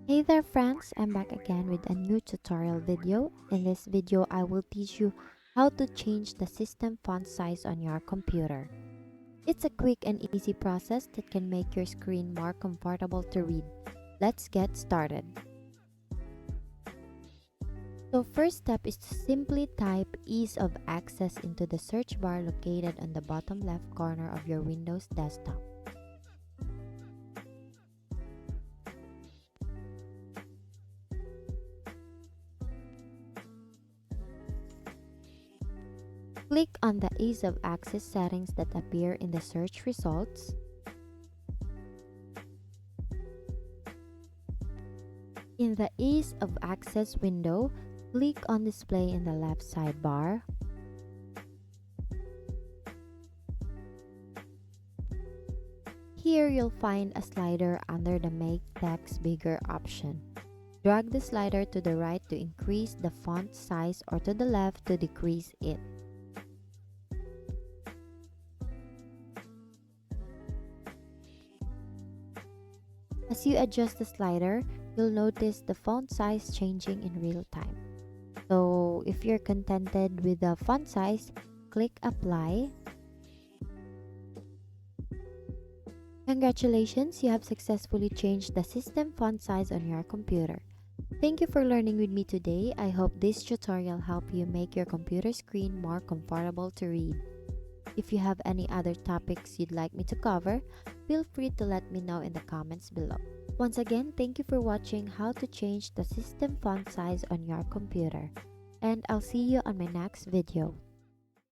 Hey there friends, I'm back again with a new tutorial video. In this video, I will teach you how to change the system font size on your computer. It's a quick and easy process that can make your screen more comfortable to read. Let's get started. So first step is to simply type ease of access into the search bar located on the bottom left corner of your Windows desktop. Click on the ease of access settings that appear in the search results. In the ease of access window, click on display in the left sidebar. Here you'll find a slider under the make text bigger option. Drag the slider to the right to increase the font size or to the left to decrease it. As you adjust the slider, you'll notice the font size changing in real time. So if you're contented with the font size, click Apply. Congratulations, you have successfully changed the system font size on your computer. Thank you for learning with me today. I hope this tutorial helped you make your computer screen more comfortable to read. If you have any other topics you'd like me to cover, feel free to let me know in the comments below. Once again, thank you for watching how to change the system font size on your computer. And I'll see you on my next video.